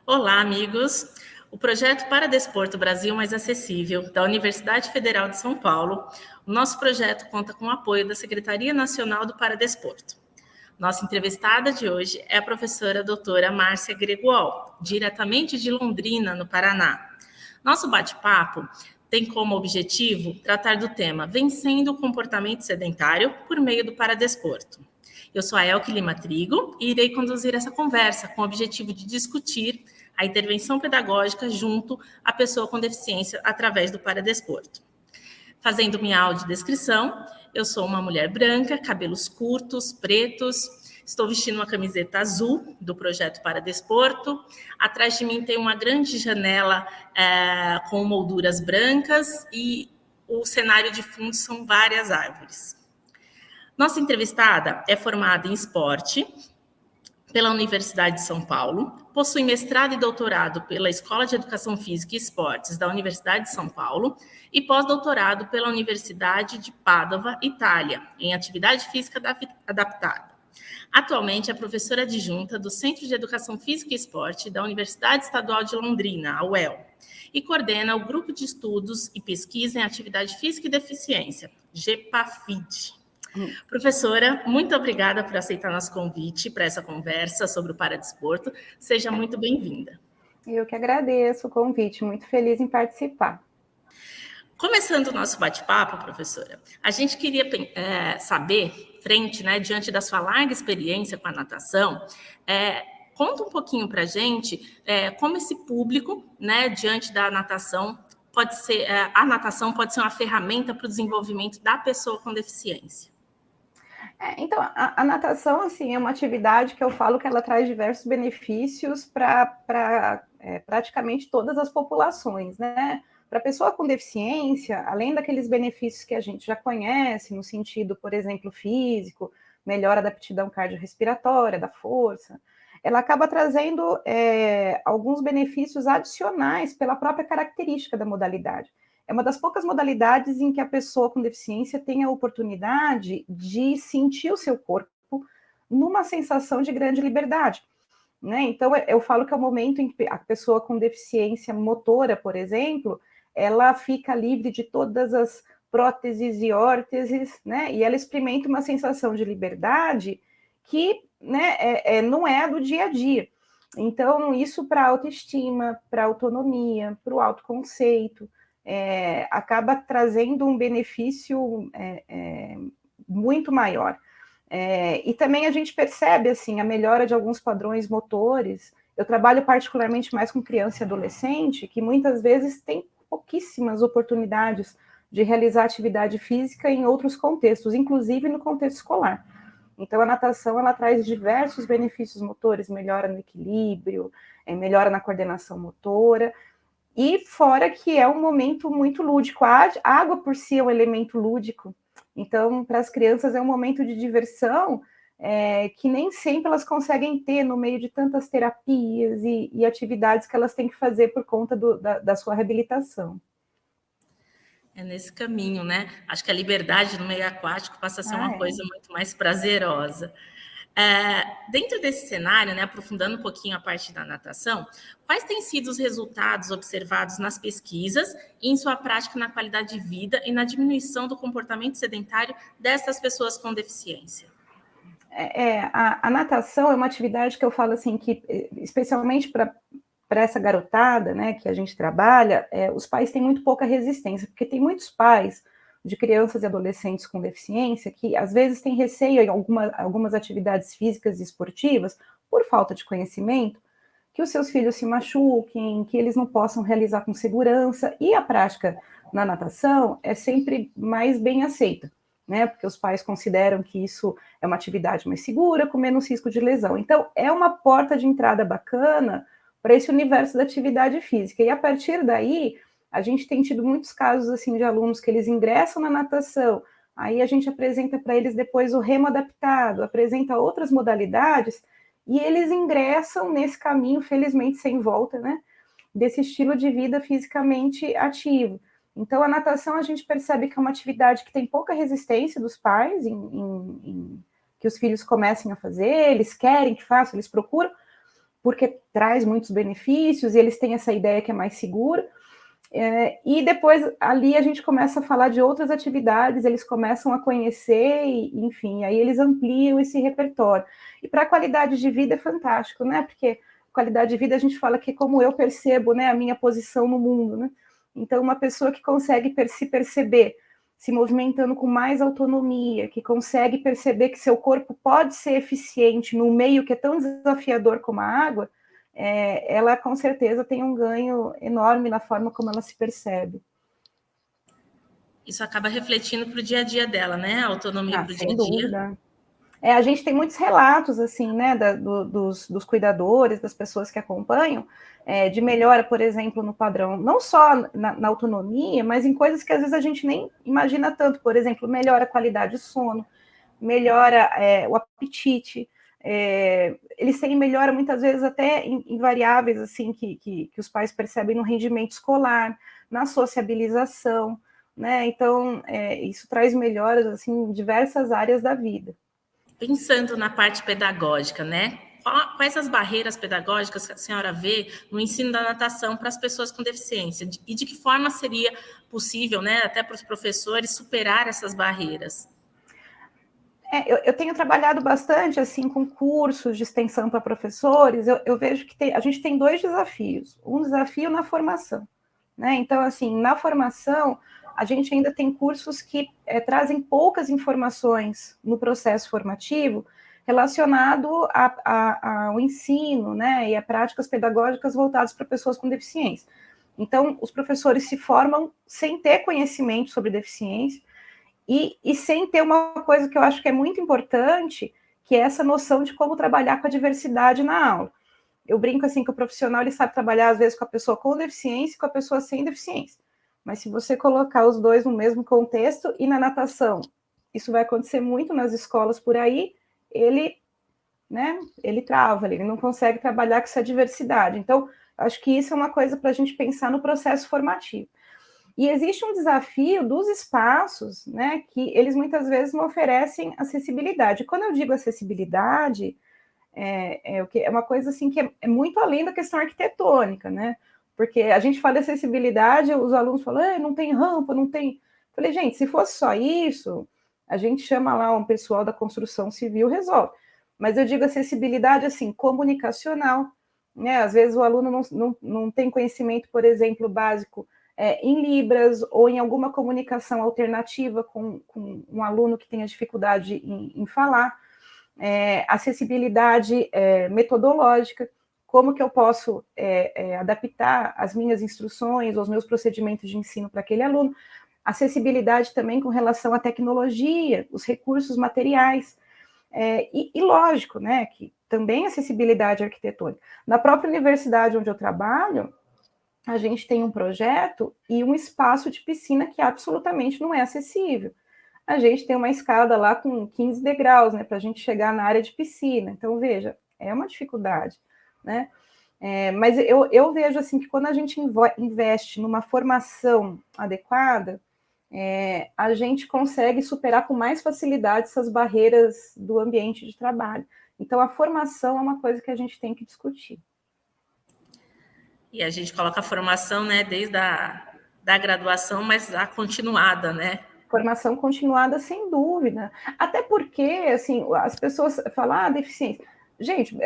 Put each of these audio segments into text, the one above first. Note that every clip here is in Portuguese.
Olá, amigos! O projeto Paradesporto Brasil Mais Acessível, da Universidade Federal de São Paulo, o nosso projeto conta com o apoio da Secretaria Nacional do Paradesporto. Nossa entrevistada de hoje é a professora doutora Márcia Gregual, diretamente de Londrina, no Paraná. Nosso bate-papo tem como objetivo tratar do tema Vencendo o Comportamento Sedentário por meio do Paradesporto. Eu sou a Elke Lima Trigo e irei conduzir essa conversa com o objetivo de discutir a intervenção pedagógica junto à pessoa com deficiência através do paradesporto. Fazendo minha audiodescrição, eu sou uma mulher branca, cabelos curtos, pretos, estou vestindo uma camiseta azul do projeto Paradesporto. Atrás de mim tem uma grande janela com molduras brancas e o cenário de fundo são várias árvores. Nossa entrevistada é formada em esporte pela Universidade de São Paulo, possui mestrado e doutorado pela Escola de Educação Física e Esportes da Universidade de São Paulo e pós-doutorado pela Universidade de Padova, Itália, em Atividade Física Adaptada. Atualmente é professora adjunta do Centro de Educação Física e Esporte da Universidade Estadual de Londrina, a UEL, e coordena o Grupo de Estudos e Pesquisa em Atividade Física e Deficiência, GEPAFID. Professora, muito obrigada por aceitar nosso convite para essa conversa sobre o paradesporto. Seja muito bem-vinda. Eu que agradeço o convite, muito feliz em participar. Começando o nosso bate-papo, professora, a gente queria saber, diante da sua larga experiência com a natação, conta um pouquinho para a gente como esse público, diante da natação, a natação pode ser uma ferramenta para o desenvolvimento da pessoa com deficiência. Então, a natação, assim, é uma atividade que eu falo que ela traz diversos benefícios para praticamente todas as populações, né? Para a pessoa com deficiência, além daqueles benefícios que a gente já conhece, no sentido, por exemplo, físico, melhora da aptidão cardiorrespiratória, da força, ela acaba trazendo alguns benefícios adicionais pela própria característica da modalidade. É uma das poucas modalidades em que a pessoa com deficiência tem a oportunidade de sentir o seu corpo numa sensação de grande liberdade, né? Então, eu falo que é o momento em que a pessoa com deficiência motora, por exemplo, ela fica livre de todas as próteses e órteses, né? E ela experimenta uma sensação de liberdade que, né, não é a do dia a dia. Então, isso para a autoestima, para a autonomia, para o autoconceito, acaba trazendo um benefício muito maior. E também a gente percebe assim, a melhora de alguns padrões motores. Eu trabalho particularmente mais com criança e adolescente, que muitas vezes tem pouquíssimas oportunidades de realizar atividade física em outros contextos, inclusive no contexto escolar. Então, a natação, ela traz diversos benefícios motores, melhora no equilíbrio, melhora na coordenação motora, e fora que é um momento muito lúdico. A água por si é um elemento lúdico. Então, para as crianças é um momento de diversão que nem sempre elas conseguem ter no meio de tantas terapias e atividades que elas têm que fazer por conta da sua reabilitação. É nesse caminho, né? Acho que a liberdade no meio aquático passa a ser uma coisa muito mais prazerosa. Dentro desse cenário, aprofundando um pouquinho a parte da natação, quais têm sido os resultados observados nas pesquisas e em sua prática na qualidade de vida e na diminuição do comportamento sedentário dessas pessoas com deficiência? A natação é uma atividade que eu falo assim, que especialmente para essa garotada, né, que a gente trabalha, os pais têm muito pouca resistência, porque tem muitos pais de crianças e adolescentes com deficiência que às vezes têm receio em algumas atividades físicas e esportivas, por falta de conhecimento, que os seus filhos se machuquem, que eles não possam realizar com segurança, e a prática na natação é sempre mais bem aceita, né? Porque os pais consideram que isso é uma atividade mais segura, com menos risco de lesão. Então, é uma porta de entrada bacana para esse universo da atividade física. E a partir daí, a gente tem tido muitos casos assim de alunos que eles ingressam na natação, aí a gente apresenta para eles depois o remo adaptado, apresenta outras modalidades, e eles ingressam nesse caminho, felizmente sem volta, né? Desse estilo de vida fisicamente ativo. Então, a natação a gente percebe que é uma atividade que tem pouca resistência dos pais em que os filhos comecem a fazer, eles querem que façam, eles procuram, porque traz muitos benefícios e eles têm essa ideia que é mais segura. E depois ali a gente começa a falar de outras atividades, eles começam a conhecer, e, enfim, aí eles ampliam esse repertório. E para a qualidade de vida é fantástico, né? Porque qualidade de vida a gente fala que é como eu percebo, né, a minha posição no mundo, né? Então, uma pessoa que consegue se perceber se movimentando com mais autonomia, que consegue perceber que seu corpo pode ser eficiente num meio que é tão desafiador como a água, ela com certeza tem um ganho enorme na forma como ela se percebe. Isso acaba refletindo para o dia a dia dela, né? A autonomia para o dia a Sem dia. dúvida. A gente tem muitos relatos, assim, né, dos cuidadores, das pessoas que acompanham, de melhora, por exemplo, no padrão, não só na autonomia, mas em coisas que às vezes a gente nem imagina tanto, por exemplo, melhora a qualidade de sono, melhora o apetite, eles têm melhora muitas vezes até em variáveis, assim, que os pais percebem no rendimento escolar, na sociabilização, né, então isso traz melhoras, assim, em diversas áreas da vida. Pensando na parte pedagógica, né? Quais as barreiras pedagógicas que a senhora vê no ensino da natação para as pessoas com deficiência? E de que forma seria possível, né, até para os professores, superar essas barreiras? Eu tenho trabalhado bastante assim com cursos de extensão para professores. Eu vejo que a gente tem 2 desafios. Um desafio na formação, né? Então, assim, na formação, a gente ainda tem cursos que trazem poucas informações no processo formativo relacionado ao ensino, né? E a práticas pedagógicas voltadas para pessoas com deficiência. Então, os professores se formam sem ter conhecimento sobre deficiência, e sem ter uma coisa que eu acho que é muito importante, que é essa noção de como trabalhar com a diversidade na aula. Eu brinco assim que o profissional ele sabe trabalhar às vezes com a pessoa com deficiência e com a pessoa sem deficiência. Mas se você colocar os dois no mesmo contexto, e na natação, isso vai acontecer muito nas escolas por aí, ele trava, ele não consegue trabalhar com essa diversidade. Então, acho que isso é uma coisa para a gente pensar no processo formativo. E existe um desafio dos espaços, né, que eles muitas vezes não oferecem acessibilidade. Quando eu digo acessibilidade, é uma coisa assim que é muito além da questão arquitetônica, né? Porque a gente fala de acessibilidade, os alunos falam, não tem rampa, não tem. Eu falei, gente, se fosse só isso, a gente chama lá um pessoal da construção civil, resolve. Mas eu digo acessibilidade assim, comunicacional, né? Às vezes o aluno não tem conhecimento, por exemplo, básico em Libras ou em alguma comunicação alternativa com um aluno que tenha dificuldade em falar. Acessibilidade metodológica, como que eu posso adaptar as minhas instruções, os meus procedimentos de ensino para aquele aluno. Acessibilidade também com relação à tecnologia, os recursos materiais. E lógico, né, que também acessibilidade arquitetônica. Na própria universidade onde eu trabalho, a gente tem um projeto e um espaço de piscina que absolutamente não é acessível. A gente tem uma escada lá com 15 degraus, né, para a gente chegar na área de piscina. Então, veja, é uma dificuldade, né? Mas eu vejo assim que quando a gente investe numa formação adequada, a gente consegue superar com mais facilidade essas barreiras do ambiente de trabalho. Então, a formação é uma coisa que a gente tem que discutir. E a gente coloca a formação, né, desde da graduação, mas a continuada, né? Formação continuada, sem dúvida. Até porque, assim, as pessoas falam, deficiência. Gente,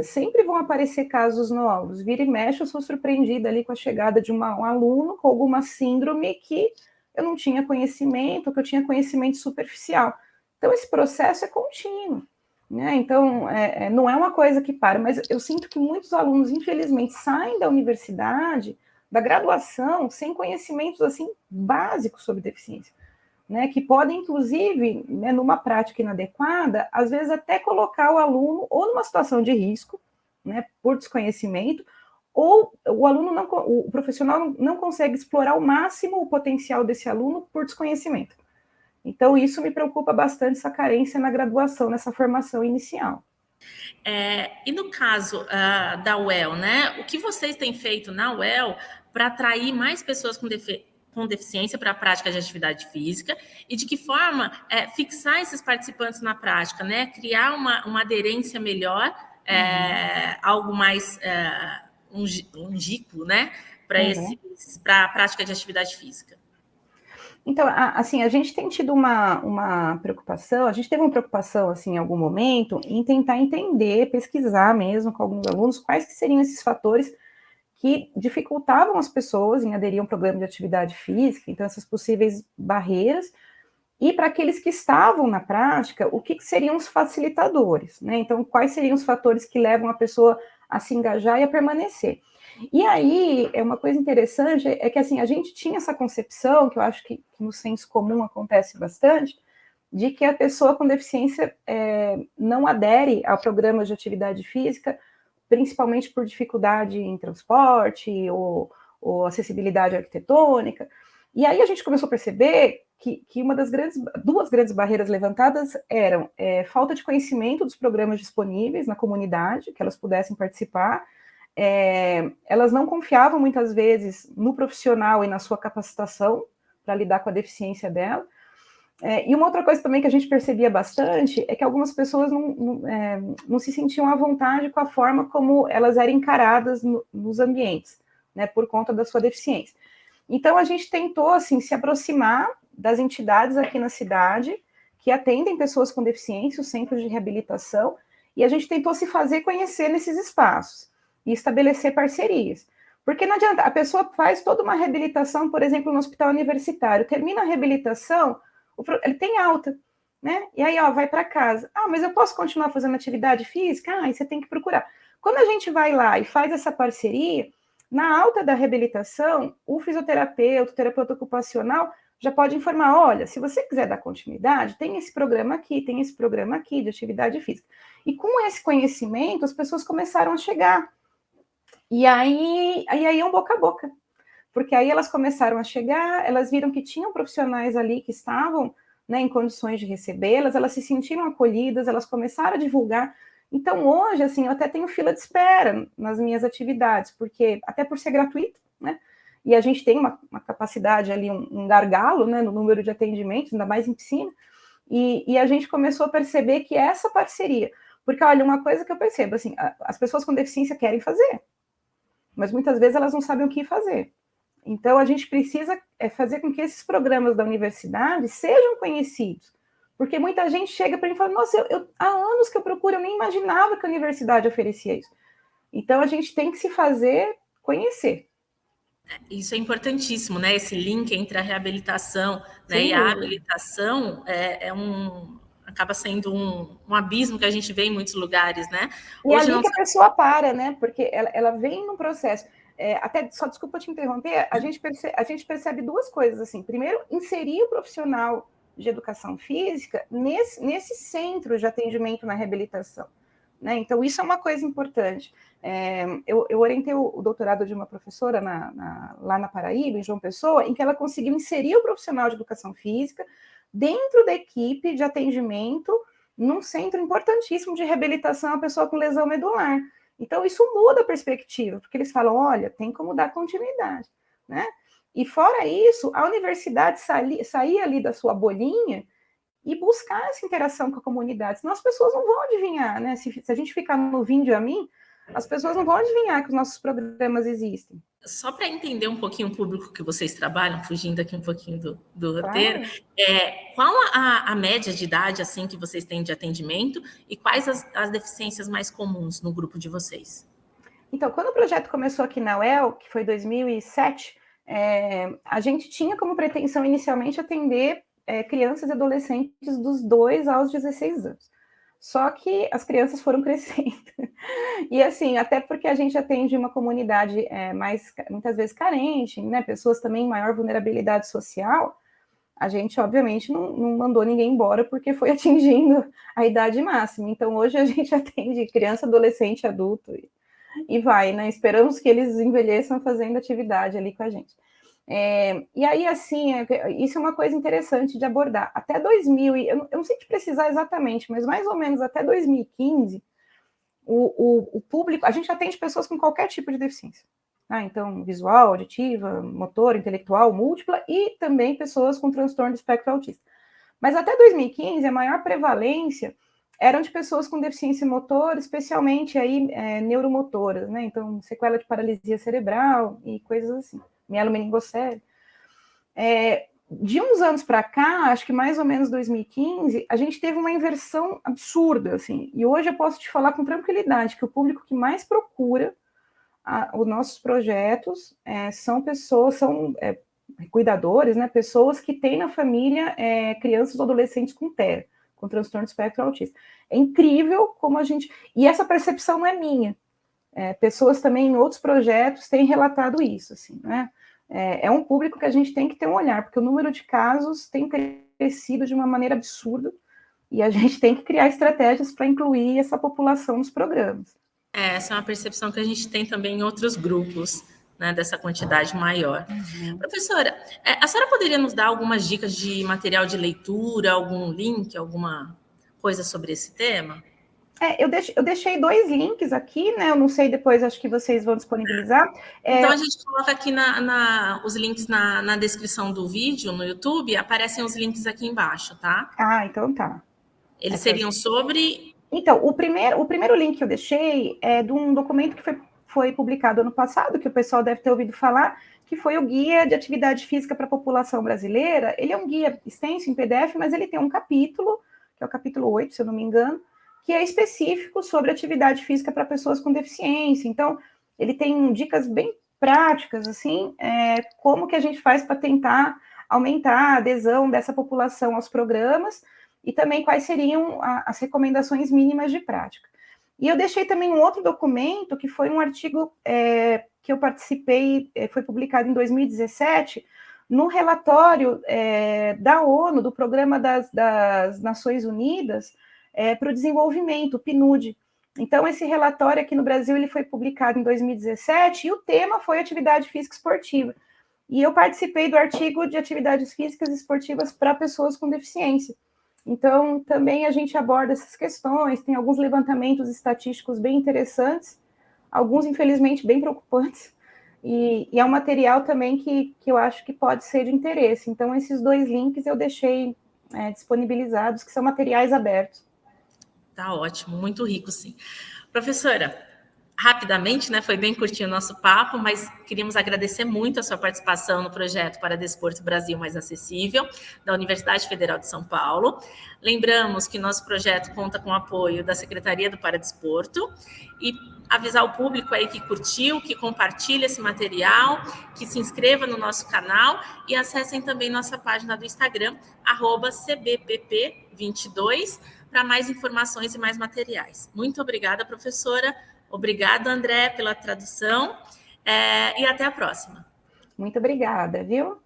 sempre vão aparecer casos novos. Vira e mexe, eu sou surpreendida ali com a chegada de um aluno com alguma síndrome que eu não tinha conhecimento, que eu tinha conhecimento superficial. Então, esse processo é contínuo, né? Então, não é uma coisa que para, mas eu sinto que muitos alunos, infelizmente, saem da universidade, da graduação, sem conhecimentos, assim, básicos sobre deficiência. Né, que podem, inclusive, né, numa prática inadequada, às vezes até colocar o aluno ou numa situação de risco, né, por desconhecimento, ou o profissional não consegue explorar ao máximo o potencial desse aluno por desconhecimento. Então, isso me preocupa bastante, essa carência na graduação, nessa formação inicial. E no caso da UEL, né? O que vocês têm feito na UEL para atrair mais pessoas com deficiência para a prática de atividade física e de que forma fixar esses participantes na prática, né? Criar uma aderência melhor algo mais longínquo, né, para a prática de atividade física? Então, assim, a gente tem tido uma preocupação, a gente teve uma preocupação, assim, em algum momento, em tentar entender, pesquisar mesmo com alguns alunos, quais que seriam esses fatores que dificultavam as pessoas em aderir a um programa de atividade física, então essas possíveis barreiras, e para aqueles que estavam na prática, o que seriam os facilitadores, né? Então, quais seriam os fatores que levam a pessoa a se engajar e a permanecer? E aí, uma coisa interessante é que, assim, a gente tinha essa concepção, que eu acho que no senso comum acontece bastante, de que a pessoa com deficiência não adere ao programa de atividade física, principalmente por dificuldade em transporte ou acessibilidade arquitetônica. E aí a gente começou a perceber que duas grandes barreiras levantadas eram falta de conhecimento dos programas disponíveis na comunidade, que elas pudessem participar. Elas não confiavam muitas vezes no profissional e na sua capacitação para lidar com a deficiência dela. E uma outra coisa também que a gente percebia bastante é que algumas pessoas não se sentiam à vontade com a forma como elas eram encaradas nos ambientes, né, por conta da sua deficiência. Então, a gente tentou, assim, se aproximar das entidades aqui na cidade que atendem pessoas com deficiência, os centros de reabilitação, e a gente tentou se fazer conhecer nesses espaços e estabelecer parcerias. Porque não adianta, a pessoa faz toda uma reabilitação, por exemplo, no hospital universitário, termina a reabilitação, ele tem alta, né? E aí, vai para casa. Mas eu posso continuar fazendo atividade física? Aí você tem que procurar. Quando a gente vai lá e faz essa parceria, na alta da reabilitação, o fisioterapeuta, o terapeuta ocupacional, já pode informar, olha, se você quiser dar continuidade, tem esse programa aqui de atividade física. E com esse conhecimento, as pessoas começaram a chegar. E aí é um boca a boca. Porque aí elas começaram a chegar, elas viram que tinham profissionais ali que estavam, né, em condições de recebê-las, elas se sentiram acolhidas, elas começaram a divulgar. Então, hoje, assim, eu até tenho fila de espera nas minhas atividades, porque até por ser gratuito, né, e a gente tem uma capacidade ali, um gargalo, né, no número de atendimentos, ainda mais em piscina, e a gente começou a perceber que essa parceria, porque, olha, uma coisa que eu percebo, assim, as pessoas com deficiência querem fazer, mas muitas vezes elas não sabem o que fazer. Então, a gente precisa fazer com que esses programas da universidade sejam conhecidos, porque muita gente chega para mim e fala, nossa, há anos que eu procuro, eu nem imaginava que a universidade oferecia isso. Então, a gente tem que se fazer conhecer. Isso é importantíssimo, né? Esse link entre a reabilitação, né, e a habilitação acaba sendo um abismo que a gente vê em muitos lugares, né? E hoje ali que a pessoa para, né? Porque ela vem no processo. Até, só desculpa te interromper, a gente percebe duas coisas, assim. Primeiro, inserir o profissional de educação física nesse centro de atendimento na reabilitação, né? Então, isso é uma coisa importante. Eu orientei o doutorado de uma professora lá na Paraíba, em João Pessoa, em que ela conseguiu inserir o profissional de educação física dentro da equipe de atendimento num centro importantíssimo de reabilitação a pessoa com lesão medular. Então, isso muda a perspectiva, porque eles falam, olha, tem como dar continuidade, né? E fora isso, a universidade sair ali da sua bolinha e buscar essa interação com a comunidade, senão as pessoas não vão adivinhar, né? Se a gente ficar no vinde a mim, as pessoas não vão adivinhar que os nossos programas existem. Só para entender um pouquinho o público que vocês trabalham, fugindo aqui um pouquinho do roteiro, qual a média de idade assim que vocês têm de atendimento e quais as deficiências mais comuns no grupo de vocês? Então, quando o projeto começou aqui na UEL, que foi 2007, a gente tinha como pretensão inicialmente atender crianças e adolescentes dos 2 aos 16 anos. Só que as crianças foram crescendo. E assim, até porque a gente atende uma comunidade muitas vezes carente, né? Pessoas também em maior vulnerabilidade social, a gente obviamente não mandou ninguém embora porque foi atingindo a idade máxima. Então hoje a gente atende criança, adolescente, adulto e vai, né? Esperamos que eles envelheçam fazendo atividade ali com a gente. E aí, assim, isso é uma coisa interessante de abordar. Até 2000, eu não sei te precisar exatamente, mas mais ou menos até 2015, o público, a gente atende pessoas com qualquer tipo de deficiência. Tá? Então, visual, auditiva, motor, intelectual, múltipla, e também pessoas com transtorno do espectro autista. Mas até 2015, a maior prevalência eram de pessoas com deficiência motora, especialmente aí, neuromotoras, né? Então, sequela de paralisia cerebral e coisas assim, mielomeningocele. De uns anos para cá, acho que mais ou menos 2015, a gente teve uma inversão absurda, assim. E hoje eu posso te falar com tranquilidade que o público que mais procura os nossos projetos são pessoas, cuidadores, né? Pessoas que têm na família crianças ou adolescentes com TEA, com transtorno do espectro autista. É incrível como a gente... E essa percepção não é minha. Pessoas também em outros projetos têm relatado isso, assim, né? É um público que a gente tem que ter um olhar, porque o número de casos tem crescido de uma maneira absurda e a gente tem que criar estratégias para incluir essa população nos programas. Essa é uma percepção que a gente tem também em outros grupos, né, dessa quantidade maior. Professora, a senhora poderia nos dar algumas dicas de material de leitura, algum link, alguma coisa sobre esse tema? Eu deixei 2 links aqui, né? Eu não sei, depois acho que vocês vão disponibilizar. Então a gente coloca aqui os links na descrição do vídeo no YouTube, aparecem os links aqui embaixo, tá? Então tá. Eles seriam sobre... Então, o primeiro link que eu deixei é de um documento que foi publicado ano passado, que o pessoal deve ter ouvido falar, que foi o Guia de Atividade Física para a População Brasileira. Ele é um guia extenso em PDF, mas ele tem um capítulo, que é o capítulo 8, se eu não me engano, que é específico sobre atividade física para pessoas com deficiência. Então, ele tem dicas bem práticas, assim, como que a gente faz para tentar aumentar a adesão dessa população aos programas e também quais seriam as recomendações mínimas de prática. E eu deixei também um outro documento, que foi um artigo que eu participei, foi publicado em 2017, no relatório da ONU, do Programa das Nações Unidas, para o Desenvolvimento, o PNUD. Então, esse relatório aqui no Brasil ele foi publicado em 2017 e o tema foi atividade física esportiva. E eu participei do artigo de atividades físicas e esportivas para pessoas com deficiência. Então, também a gente aborda essas questões, tem alguns levantamentos estatísticos bem interessantes, alguns, infelizmente, bem preocupantes, e é um material também que eu acho que pode ser de interesse. Então, esses 2 links eu deixei disponibilizados, que são materiais abertos. Tá ótimo, muito rico, sim. Professora, rapidamente, né, foi bem curtinho o nosso papo, mas queríamos agradecer muito a sua participação no projeto Para Desporto Brasil Mais Acessível, da Universidade Federal de São Paulo. Lembramos que nosso projeto conta com o apoio da Secretaria do Paradesporto e avisar o público aí que curtiu, que compartilha esse material, que se inscreva no nosso canal e acessem também nossa página do Instagram, @cbpp22, para mais informações e mais materiais. Muito obrigada, professora. Obrigada, André, pela tradução. E até a próxima. Muito obrigada, viu?